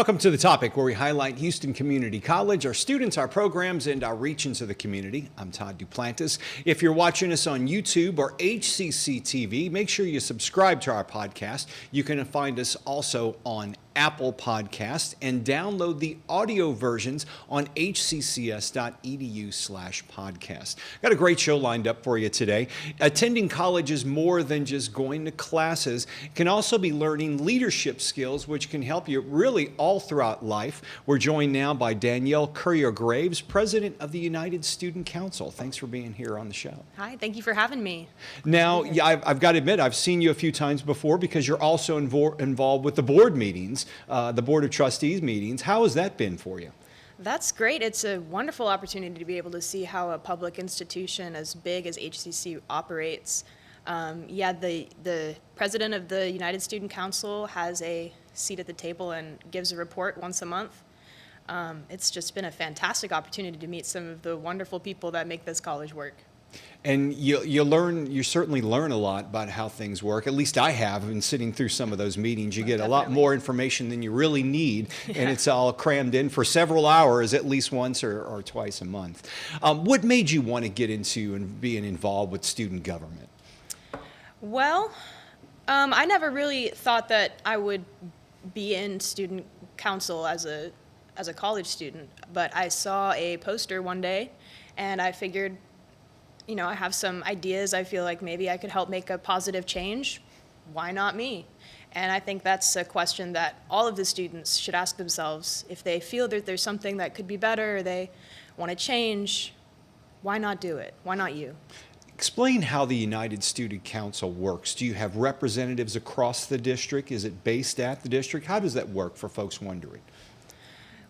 Welcome to The Topic, where we highlight Houston Community College, our students, our programs, and our reach into the community. I'm Todd Duplantis. If you're watching us on YouTube or HCC TV, make sure you subscribe to our podcast. You can find us also on Apple Podcast and download the audio versions on hccs.edu/podcast. Got a great show lined up for you today. Attending college is more than just going to classes. It can also be learning leadership skills, which can help you really all throughout life. We're joined now by Danielle Currier-Graves, President of the United Student Council. Thanks for being here on the show. Hi, thank you for having me. Now, I've got to admit, I've seen you a few times before because you're also involved with the board meetings. The Board of Trustees meetings. How has that been for you? That's great. It's a wonderful opportunity to be able to see how a public institution as big as HCC operates. The president of the United Student Council has a seat at the table and gives a report once a month. It's just been a fantastic opportunity to meet some of the wonderful people that make this college work. And you certainly learn a lot about how things work. At least I have been sitting through some of those meetings. You get a lot more information than you really need, and it's all crammed in for several hours, at least once or twice a month. What made you want to get into and being involved with student government? Well, I never really thought that I would be in student council as a college student, but I saw a poster one day, and I figured, I have some ideas. I feel like maybe I could help make a positive change. Why not me? And I think that's a question that all of the students should ask themselves. If they feel that there's something that could be better, or they want to change, why not do it? Why not you? Explain how the United Student Council works. Do you have representatives across the district? Is it based at the district? How does that work for folks wondering?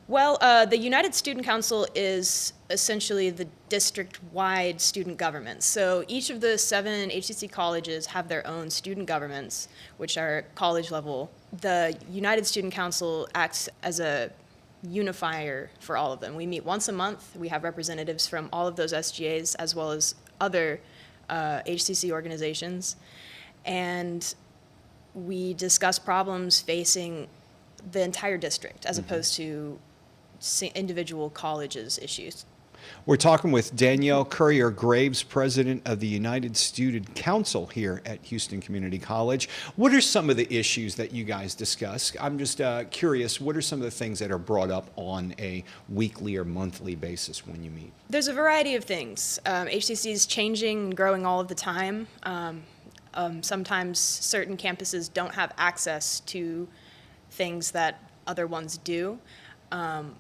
Well, the United Student Council is essentially the district-wide student government. So each of the 7 HCC colleges have their own student governments, which are college level. The United Student Council acts as a unifier for all of them. We meet once a month. We have representatives from all of those SGAs as well as other HCC organizations. And we discuss problems facing the entire district as opposed to individual colleges' issues. We're talking with Danielle Currier-Graves, President of the United Student Council here at Houston Community College. What are some of the issues that you guys discuss? I'm just curious, what are some of the things that are brought up on a weekly or monthly basis when you meet? There's a variety of things. HCC is changing and growing all of the time. Sometimes certain campuses don't have access to things that other ones do.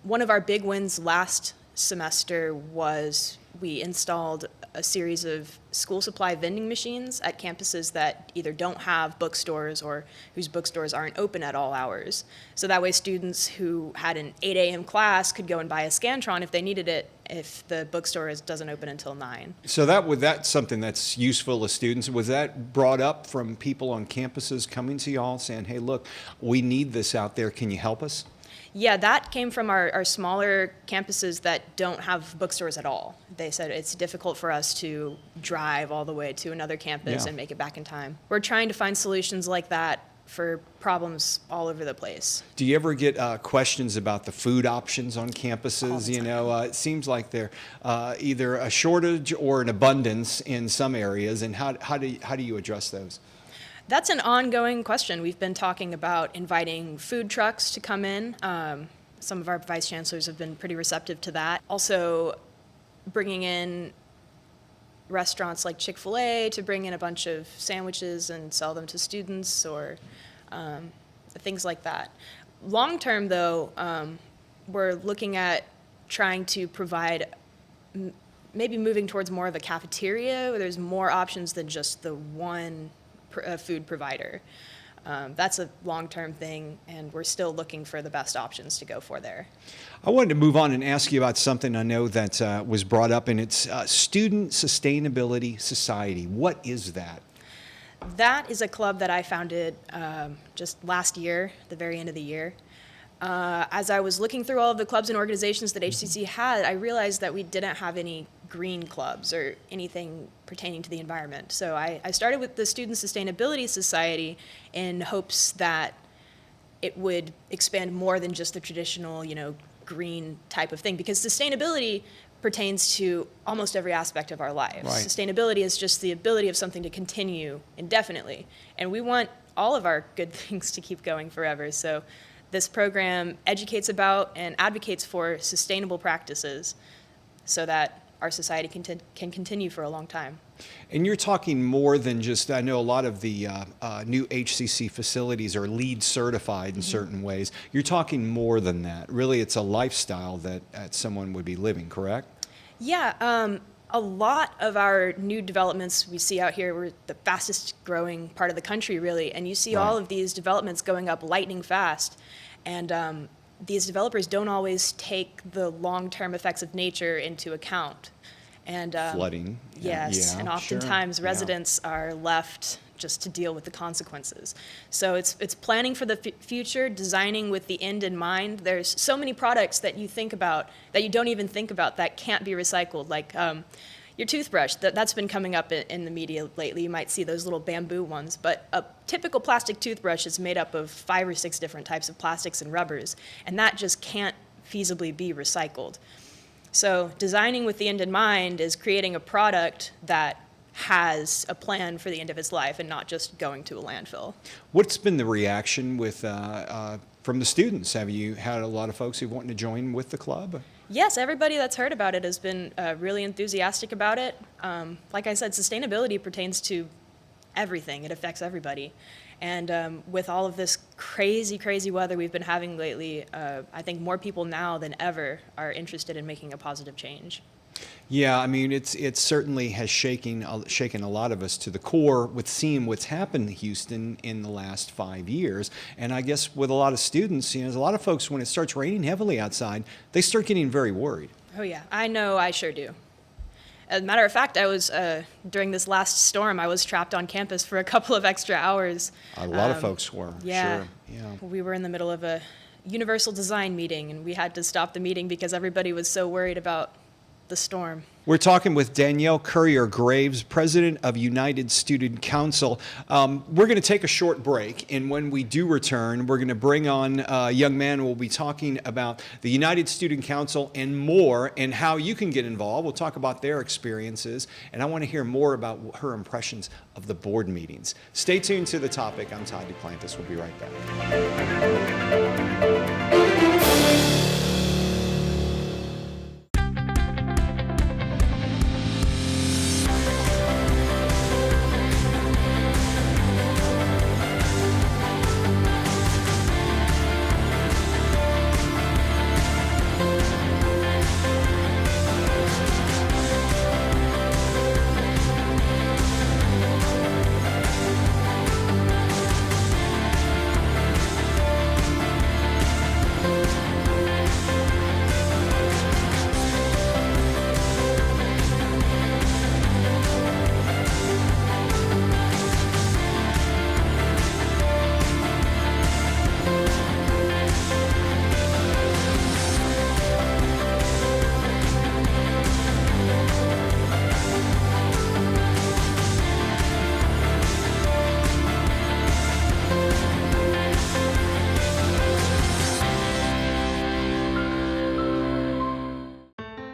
One of our big wins last semester was we installed a series of school supply vending machines at campuses that either don't have bookstores or whose bookstores aren't open at all hours. So that way students who had an 8 a.m. class could go and buy a Scantron if they needed it if the bookstore doesn't open until 9. So that's something that's useful to students. Was that brought up from people on campuses coming to y'all saying, hey, look, we need this out there. Can you help us? Yeah, that came from our smaller campuses that don't have bookstores at all. They said it's difficult for us to drive all the way to another campus and make it back in time. We're trying to find solutions like that for problems all over the place. Do you ever get questions about the food options on campuses? It seems like they're either a shortage or an abundance in some areas, and how do you address those? That's an ongoing question. We've been talking about inviting food trucks to come in. Some of our vice chancellors have been pretty receptive to that. Also, bringing in restaurants like Chick-fil-A to bring in a bunch of sandwiches and sell them to students or things like that. Long term, though, we're looking at trying to provide maybe moving towards more of a cafeteria where there's more options than just the one food provider. That's a long-term thing, and we're still looking for the best options to go for there. I wanted to move on and ask you about something I know that was brought up, and it's Student Sustainability Society. What is that? That is a club that I founded just last year, the very end of the year. As I was looking through all of the clubs and organizations that HCC had, I realized that we didn't have any green clubs or anything pertaining to the environment. So I started with the Student Sustainability Society in hopes that it would expand more than just the traditional, green type of thing, because sustainability pertains to almost every aspect of our lives. Right. Sustainability is just the ability of something to continue indefinitely, and we want all of our good things to keep going forever. So this program educates about and advocates for sustainable practices so that our society can continue for a long time. And you're talking more than just, I know a lot of the new HCC facilities are LEED certified in certain ways. You're talking more than that. Really, it's a lifestyle that someone would be living, correct? Yeah, a lot of our new developments we see out here, we're the fastest growing part of the country, really, and you see all of these developments going up lightning fast. And these developers don't always take the long-term effects of nature into account. And Flooding. yes, Yeah, and sure. oftentimes Yeah. residents are left just to deal with the consequences. So it's planning for the future, designing with the end in mind. There's so many products that you think about that you don't even think about that can't be recycled, like your toothbrush. That's been coming up in the media lately. You might see those little bamboo ones, but a typical plastic toothbrush is made up of 5 or 6 different types of plastics and rubbers, and that just can't feasibly be recycled. So designing with the end in mind is creating a product that has a plan for the end of its life and not just going to a landfill. What's been the reaction with from the students? Have you had a lot of folks who want to join with the club? Yes, everybody that's heard about it has been really enthusiastic about it. Like I said, sustainability pertains to everything. It affects everybody. And with all of this crazy, crazy weather we've been having lately, I think more people now than ever are interested in making a positive change. Yeah, I mean, it certainly has shaken a lot of us to the core with seeing what's happened in Houston in the last 5 years. And I guess with a lot of students, there's a lot of folks, when it starts raining heavily outside, they start getting very worried. Oh yeah, I know, I sure do. As a matter of fact, I was, during this last storm, I was trapped on campus for a couple of extra hours. A lot of folks were, Yeah. sure. Yeah. We were in the middle of a universal design meeting, and we had to stop the meeting because everybody was so worried about the storm. We're talking with Danielle Currier-Graves, president of United Student Council. We're going to take a short break, and when we do return, we're going to bring on a young man who will be talking about the United Student Council and more, and how you can get involved. We'll talk about their experiences, and I want to hear more about her impressions of the board meetings. Stay tuned to The Topic. I'm Todd Duplantis. We'll be right back.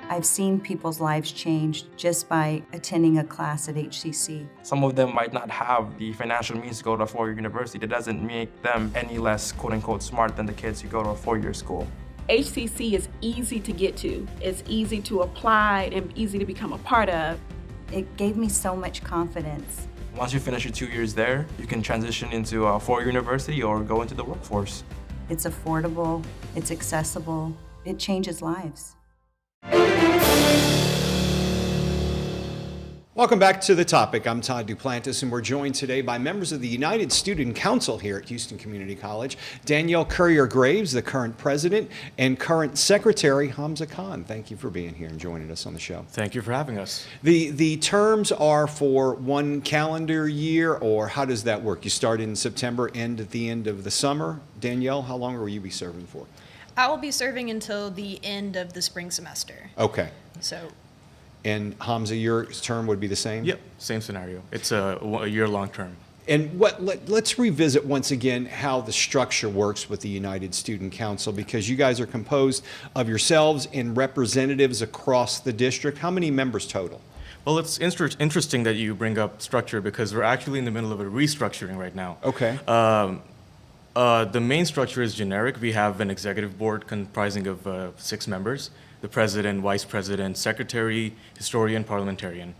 I've seen people's lives change just by attending a class at HCC. Some of them might not have the financial means to go to a four-year university. That doesn't make them any less quote-unquote smart than the kids who go to a four-year school. HCC is easy to get to. It's easy to apply and easy to become a part of. It gave me so much confidence. Once you finish your 2 years there, you can transition into a four-year university or go into the workforce. It's affordable, it's accessible, it changes lives. Welcome back to The Topic. I'm Todd Duplantis, and we're joined today by members of the United Student Council here at Houston Community College. Danielle Currier-Graves, the current president, and current secretary, Hamza Khan. Thank you for being here and joining us on the show. Thank you for having us. The terms are for one calendar year, or how does that work? You start in September, end at the end of the summer. Danielle, how long will you be serving for? I will be serving until the end of the spring semester. Okay. So, And Hamza, your term would be the same? Yep, same scenario. It's a year-long term. And let's revisit once again how the structure works with the United Student Council, because you guys are composed of yourselves and representatives across the district. How many members total? Well, it's interesting that you bring up structure because we're actually in the middle of a restructuring right now. Okay. The main structure is generic. We have an executive board comprising of 6 members: the president, vice president, secretary, historian, parliamentarian,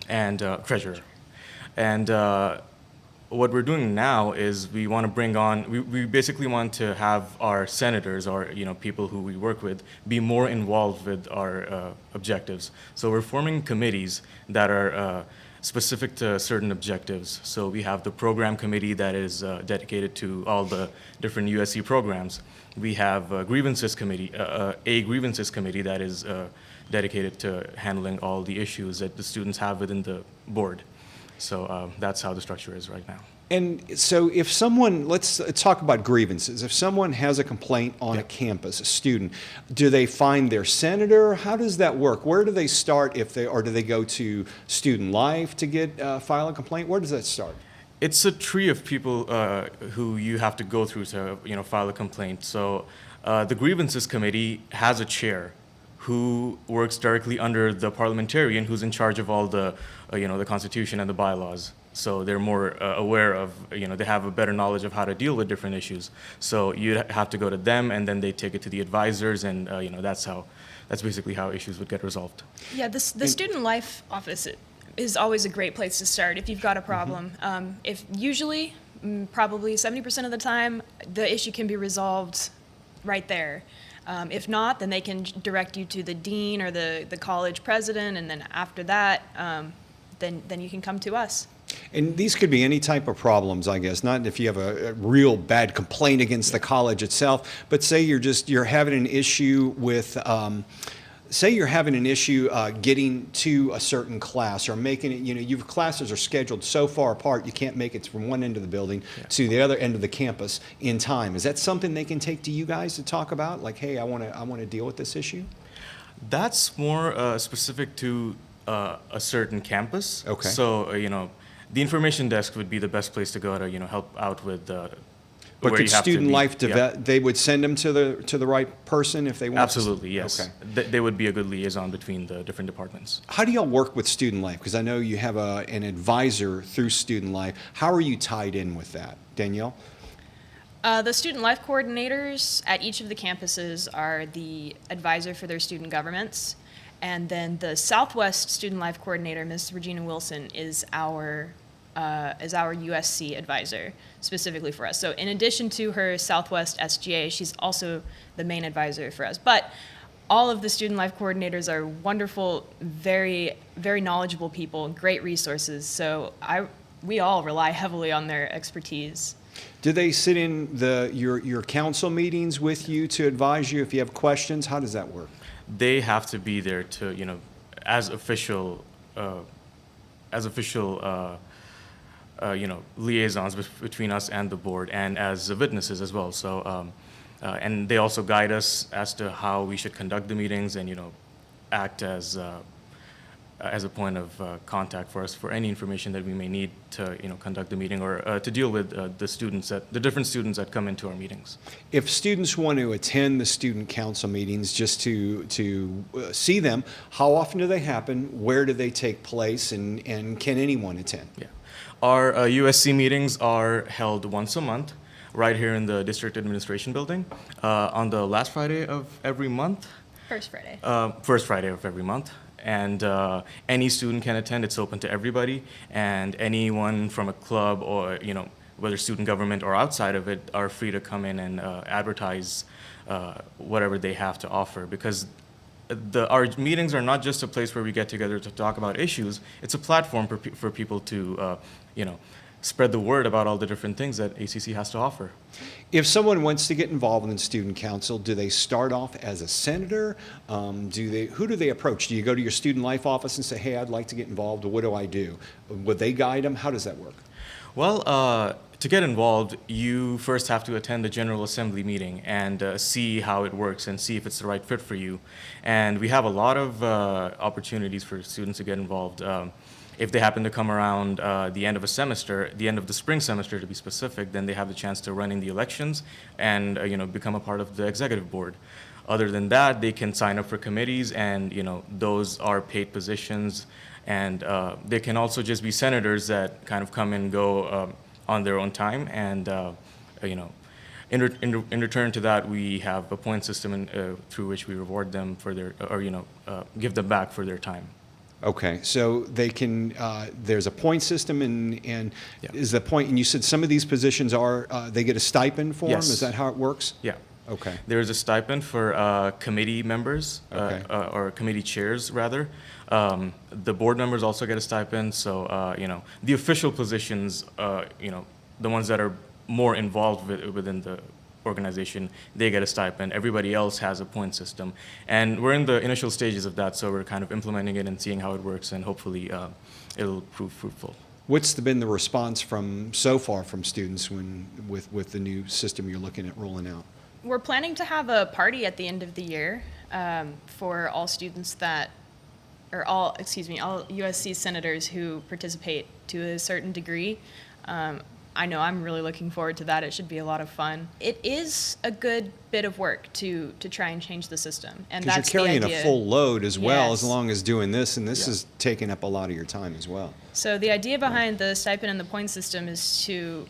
and treasurer. And what we're doing now is we want to bring on, we basically want to have our senators, or people who we work with, be more involved with our objectives. So we're forming committees that are specific to certain objectives. So we have the program committee that is dedicated to all the different USC programs. We have a grievances committee that is dedicated to handling all the issues that the students have within the board. So that's how the structure is right now. And so if someone, let's talk about grievances. If someone has a complaint on a campus, a student, do they find their senator? How does that work? Where do they start or do they go to Student Life to file a complaint? Where does that start? It's a tree of people who you have to go through to file a complaint. So the grievances committee has a chair who works directly under the parliamentarian who's in charge of all the the Constitution and the bylaws. So they're more aware of, they have a better knowledge of how to deal with different issues. So you have to go to them, and then they take it to the advisors, and that's basically how issues would get resolved. Yeah, the Student Life office is always a great place to start if you've got a problem. If usually, probably 70% of the time, the issue can be resolved right there. If not, then they can direct you to the dean or the college president, and then after that, then you can come to us. And these could be any type of problems, I guess, not if you have a real bad complaint against the college itself, but say you're having an issue with, getting to a certain class, or making it, your classes are scheduled so far apart you can't make it from one end of the building to the other end of the campus in time. Is that something they can take to you guys to talk about? Like, hey, I want to deal with this issue? That's more specific to a certain campus. Okay. So, the information desk would be the best place to go to, help out with But where could you have to Student be. Life Yeah. they would send them to the right person if they want? Absolutely, yes. Okay. They would be a good liaison between the different departments. How do y'all work with Student Life? Because I know you have an advisor through Student Life. How are you tied in with that, Danielle? The Student Life coordinators at each of the campuses are the advisor for their student governments. And then the Southwest Student Life coordinator, Ms. Regina Wilson, is our USC advisor specifically for us. So in addition to her Southwest SGA, she's also the main advisor for us. But all of the Student Life coordinators are wonderful, very, very knowledgeable people, great resources. So we all rely heavily on their expertise. Do they sit in your council meetings with you to advise you if you have questions? How does that work? They have to be there to, as official liaisons between us and the board, and as witnesses as well. So, and they also guide us as to how we should conduct the meetings, and act as a point of contact for us for any information that we may need to conduct the meeting, or to deal with the different students that come into our meetings. If students want to attend the student council meetings just to see them, how often do they happen? Where do they take place? And can anyone attend? Yeah. Our USC meetings are held once a month, right here in the District Administration Building, on the last Friday of every month. First Friday. First Friday of every month. And any student can attend. It's open to everybody. And anyone from a club, or, whether student government or outside of it, are free to come in and advertise whatever they have to offer. Because our meetings are not just a place where we get together to talk about issues. It's a platform for people to, spread the word about all the different things that ACC has to offer. If someone wants to get involved in student council, do they start off as a senator? Who do they approach? Do you go to your Student Life office and say, hey, I'd like to get involved, what do I do? Would they guide them? How does that work? Well, to get involved, you first have to attend the General Assembly meeting and see how it works and see if it's the right fit for you. And we have a lot of opportunities for students to get involved. if they happen to come around the end of a semester, the end of the spring semester to be specific, then they have the chance to run in the elections and become a part of the executive board. Other than that, they can sign up for committees, and those are paid positions, and they can also just be senators that kind of come and go on their own time, and in return to that, we have a point system through which we reward them for their, or give them back for their time. Okay, so they can, there's a point system, and Yeah. is the point, and you said some of these positions are, they get a stipend for them? Yes. Is that how it works? Yeah. Okay. There's a stipend for committee members, Okay. or committee chairs, rather. The board members also get a stipend, so, the official positions, the ones that are more involved within the organization, they get a stipend. Everybody else has a point system. And we're in the initial stages of that, so we're kind of implementing it and seeing how it works, and hopefully it'll prove fruitful. What's been the response so far from students with the new system you're looking at rolling out? We're planning to have a party at the end of the year for all students all USC senators who participate to a certain degree. I know I'm really looking forward to that. It should be a lot of fun. It is a good bit of work to try and change the system, and Because that's you're carrying the idea. a full load as well, as Yes. long as doing this, and this Yeah. is taking up a lot of your time as well. So the idea behind the stipend and the point system is to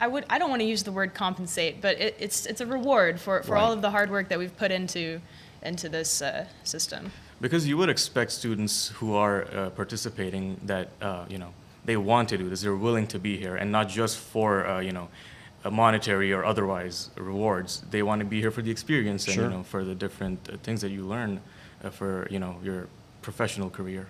I don't want to use the word compensate, but it's a reward for Right. all of the hard work that we've put into this system. Because you would expect students who are participating that, they want to do this, they're willing to be here, and not just for, a monetary or otherwise rewards. They want to be here for the experience and, Sure. for the different things that you learn for, your professional career.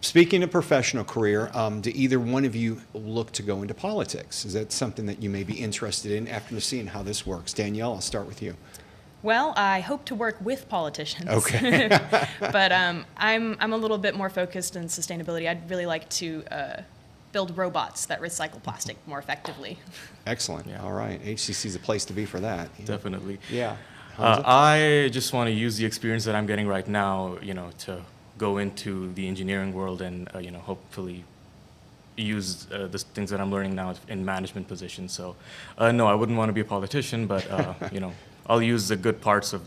Speaking of professional career, do either one of you look to go into politics? Is that something that you may be interested in after seeing how this works? Danielle, I'll start with you. Well, I hope to work with politicians. Okay. But I'm a little bit more focused on sustainability. I'd really like to build robots that recycle plastic more effectively. Excellent. Yeah. All right. HCC is a place to be for that. Definitely. Yeah. Hamza? I just want to use the experience that I'm getting right now, to go into the engineering world and, hopefully use the things that I'm learning now in management positions. So, no, I wouldn't want to be a politician, but, I'll use the good parts of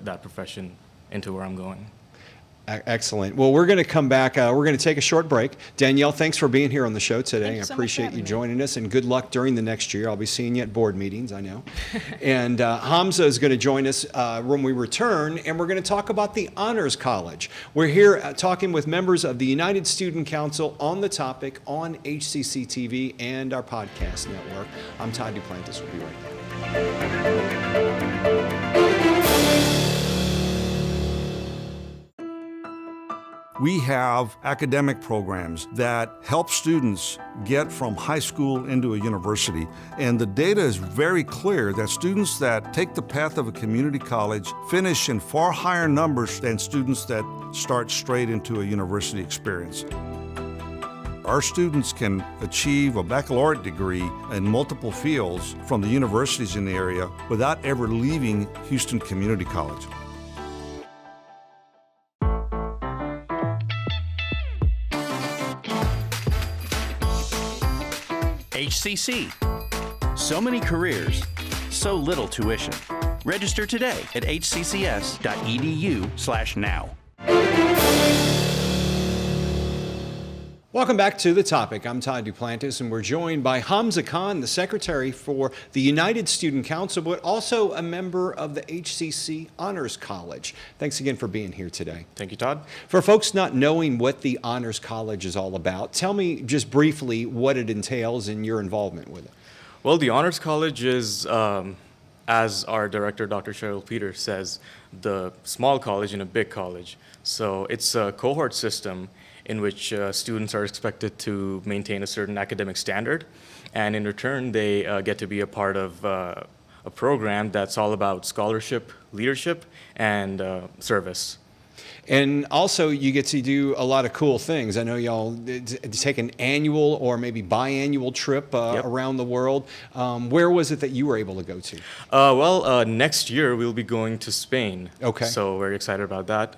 that profession into where I'm going. Excellent. Well, we're going to come back. We're going to take a short break. Danielle, thanks for being here on the show today. Thank you I so much for appreciate having you me. joining us, and good luck during the next year. I'll be seeing you at board meetings, I know. And Hamza is going to join us when we return, and we're going to talk about the Honors College. We're here talking with members of the United Student Council on the topic on HCC TV and our podcast network. I'm Todd Duplantis. We'll be right back. We have academic programs that help students get from high school into a university. And the data is very clear that students that take the path of a community college finish in far higher numbers than students that start straight into a university experience. Our students can achieve a baccalaureate degree in multiple fields from the universities in the area without ever leaving Houston Community College. HCC. So many careers, so little tuition. Register today at hccs.edu/now. Welcome back to The Topic. I'm Todd Duplantis, and we're joined by Hamza Khan, the Secretary for the United Student Council, but also a member of the HCC Honors College. Thanks again for being here today. Thank you, Todd. For folks not knowing what the Honors College is all about, tell me just briefly what it entails and your involvement with it. Well, the Honors College is, as our director, Dr. Cheryl Peters, says, the small college in a big college. So it's a cohort system in which students are expected to maintain a certain academic standard, and in return they get to be a part of a program that's all about scholarship, leadership, and service. And also, you get to do a lot of cool things. I know y'all take an annual or maybe biannual trip Yep. around the world. Where was it that you were able to go to? Next year we'll be going to Spain. Okay. So very excited about that.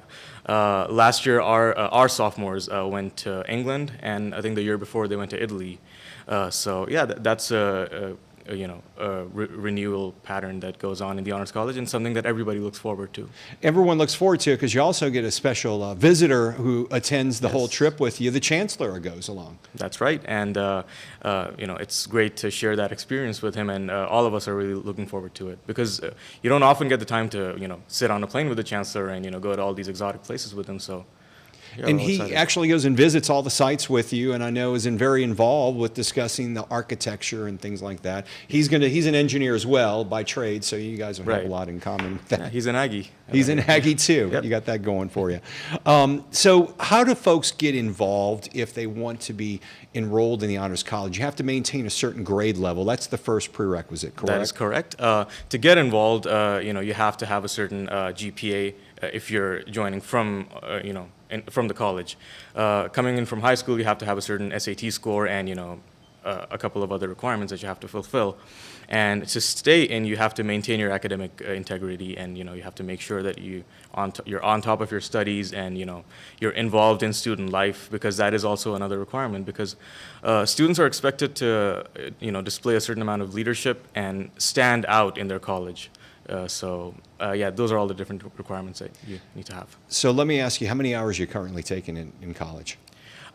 Last year, our sophomores went to England, and I think the year before they went to Italy. So yeah, that's a renewal pattern that goes on in the Honors College, and something that everybody looks forward to. Everyone looks forward to it because you also get a special visitor who attends the whole trip with you. The chancellor goes along. That's right, and it's great to share that experience with him, and all of us are really looking forward to it because you don't often get the time to sit on a plane with the chancellor and go to all these exotic places with him. So. Yeah, And we're all he excited. actually goes and visits all the sites with you, and I know is very involved with discussing the architecture and things like that. He's an engineer as well by trade, so you guys will have a Right. lot in common with that. Yeah, he's an Aggie. He's an Aggie too. Yep. You got that going for you. So how do folks get involved if they want to be enrolled in the Honors College? You have to maintain a certain grade level. That's the first prerequisite, correct? That is correct. To get involved, you have to have a certain GPA if you're joining from, from the college. Coming in from high school, you have to have a certain SAT score and, a couple of other requirements that you have to fulfill. And to stay in, you have to maintain your academic integrity, and you have to make sure that you're on top of your studies, and you're involved in student life, because that is also another requirement. Because students are expected to display a certain amount of leadership and stand out in their college. Those are all the different requirements that you need to have. So let me ask you, how many hours you're currently taking in college?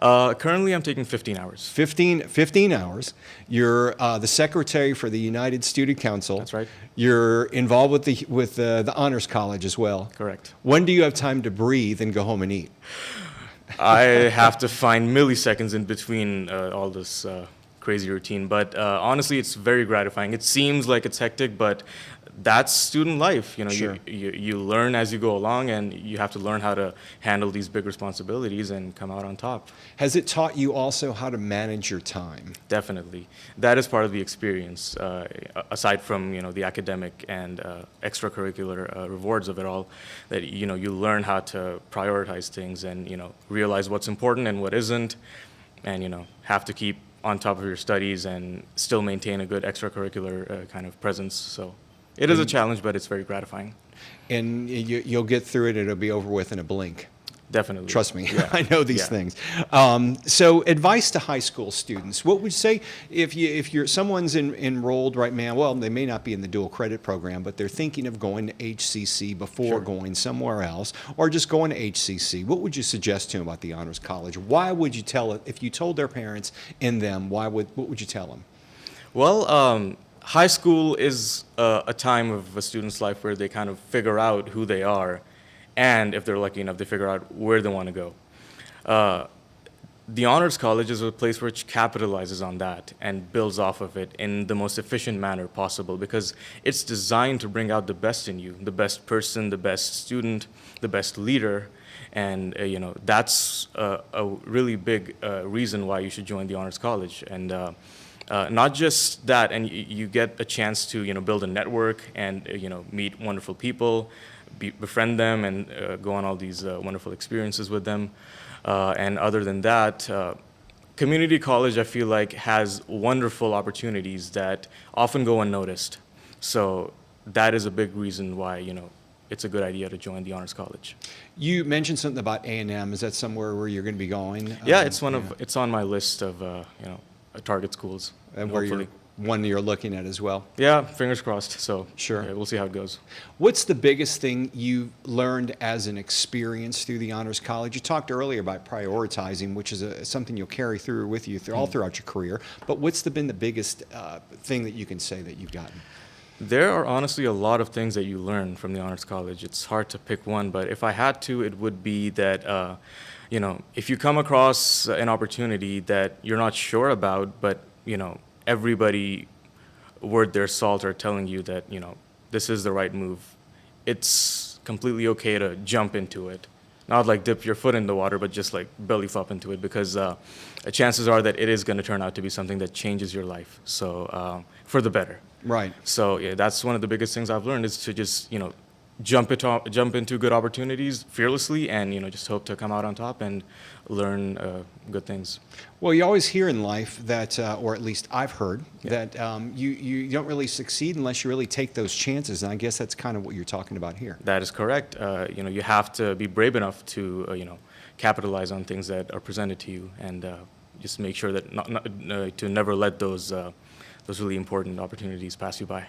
Currently, I'm taking 15 hours. 15 hours. You're the secretary for the United Student Council. That's right. You're involved with the Honors College as well. Correct. When do you have time to breathe and go home and eat? I have to find milliseconds in between all this crazy routine, but honestly, it's very gratifying. It seems like it's hectic, but that's student life. Sure. You learn as you go along, and you have to learn how to handle these big responsibilities and come out on top. Has it taught you also how to manage your time? Definitely. That is part of the experience, aside from, the academic and extracurricular rewards of it all, that, you learn how to prioritize things and, realize what's important and what isn't, and, have to keep on top of your studies and still maintain a good extracurricular kind of presence. So it is a challenge, but it's very gratifying. And you'll get through it. It'll be over with in a blink. Definitely. Trust me, Yeah. I know these Yeah. things. So advice to high school students. What would you say if someone's enrolled right now? Well, they may not be in the dual credit program, but they're thinking of going to HCC before Sure. going somewhere else, or just going to HCC. What would you suggest to them about the Honors College? Why would you tell it, if you told their parents in them, what would you tell them? Well, high school is a time of a student's life where they kind of figure out who they are, and if they're lucky enough, they figure out where they want to go. The Honors College is a place which capitalizes on that and builds off of it in the most efficient manner possible, because it's designed to bring out the best in you, the best person, the best student, the best leader, and that's a really big reason why you should join the Honors College. And not just that, and you get a chance to build a network and meet wonderful people, befriend them, and go on all these wonderful experiences with them. And other than that, community college, I feel like, has wonderful opportunities that often go unnoticed. So that is a big reason why it's a good idea to join the Honors College. You mentioned something about A&M. Is that somewhere where you're going to be going? Yeah, it's on my list of target schools. And where hopefully. one you're looking at as well. Yeah, fingers crossed. So Sure. yeah, we'll see how it goes. What's the biggest thing you learned as an experience through the Honors College? You talked earlier about prioritizing, which is something you'll carry through with you all throughout your career. But what's been the biggest thing that you can say that you've gotten? There are honestly a lot of things that you learn from the Honors College. It's hard to pick one, but if I had to, it would be that, if you come across an opportunity that you're not sure about, but, everybody worth their salt are telling you that, this is the right move, it's completely okay to jump into it. Not like dip your foot in the water, but just like belly flop into it, because chances are that it is going to turn out to be something that changes your life. So for the better. Right. So yeah, that's one of the biggest things I've learned, is to just, jump into good opportunities fearlessly, and just hope to come out on top and learn good things. Well, you always hear in life that, or at least I've heard, that you don't really succeed unless you really take those chances. And I guess that's kind of what you're talking about here. That is correct. You have to be brave enough to capitalize on things that are presented to you, and just make sure that to never let those really important opportunities pass you by.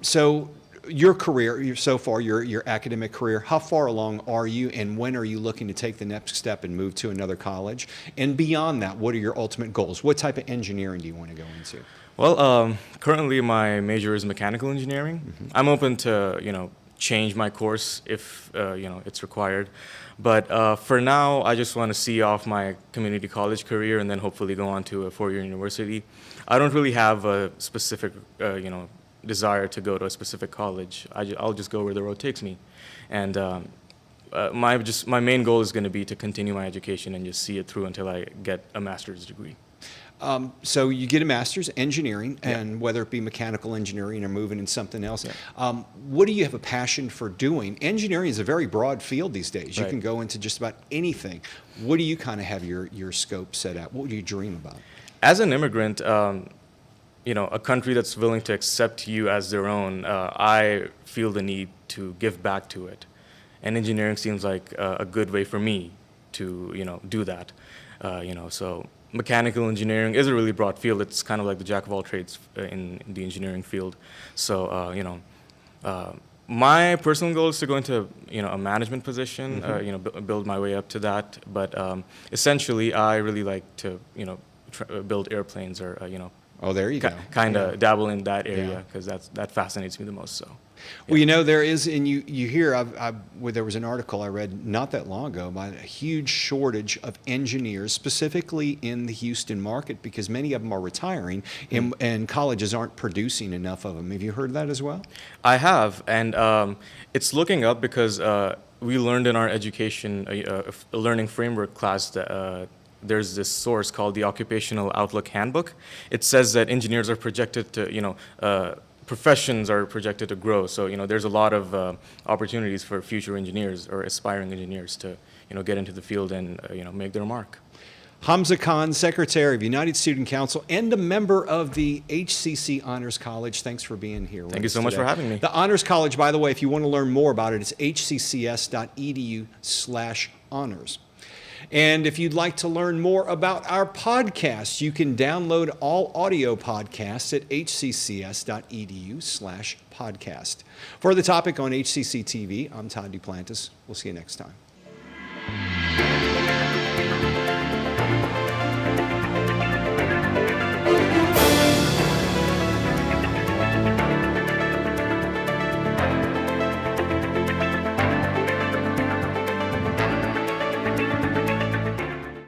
So your career, your academic career, how far along are you, and when are you looking to take the next step and move to another college? And beyond that, what are your ultimate goals? What type of engineering do you want to go into? Well, currently my major is mechanical engineering. I'm open to, change my course if, it's required. But for now, I just want to see off my community college career and then hopefully go on to a four-year university. I don't really have a specific, desire to go to a specific college. I'll just go where the road takes me. And my main goal is going to be to continue my education and just see it through until I get a master's degree. So you get a master's engineering, and whether it be mechanical engineering or moving in something else, what do you have a passion for doing? Engineering is a very broad field these days. You can go into just about anything. What do you kind of have your scope set at? What do you dream about? As an immigrant, a country that's willing to accept you as their own, I feel the need to give back to it. And engineering seems like a good way for me to, do that. So mechanical engineering is a really broad field. It's kind of like the jack of all trades in the engineering field. So, my personal goal is to go into, a management position, build my way up to that. But essentially, I really like to, build airplanes or, Oh, there you go. Kind of dabble in that area because that fascinates me the most. So, well, there is, and you hear, there was an article I read not that long ago about a huge shortage of engineers, specifically in the Houston market, because many of them are retiring, and colleges aren't producing enough of them. Have you heard that as well? I have, and it's looking up because we learned in our education, a learning framework class that there's this source called the Occupational Outlook Handbook. It says that engineers are projected to, professions are projected to grow. So, there's a lot of opportunities for future engineers or aspiring engineers to, get into the field and, make their mark. Hamza Khan, Secretary of United Student Council and a member of the HCC Honors College. Thanks for being here. Thank you so much for having me. The Honors College, by the way, if you want to learn more about it, it's hccs.edu/honors. And if you'd like to learn more about our podcast, you can download all audio podcasts at hccs.edu/podcast. For the topic on HCC TV, I'm Todd Duplantis. We'll see you next time.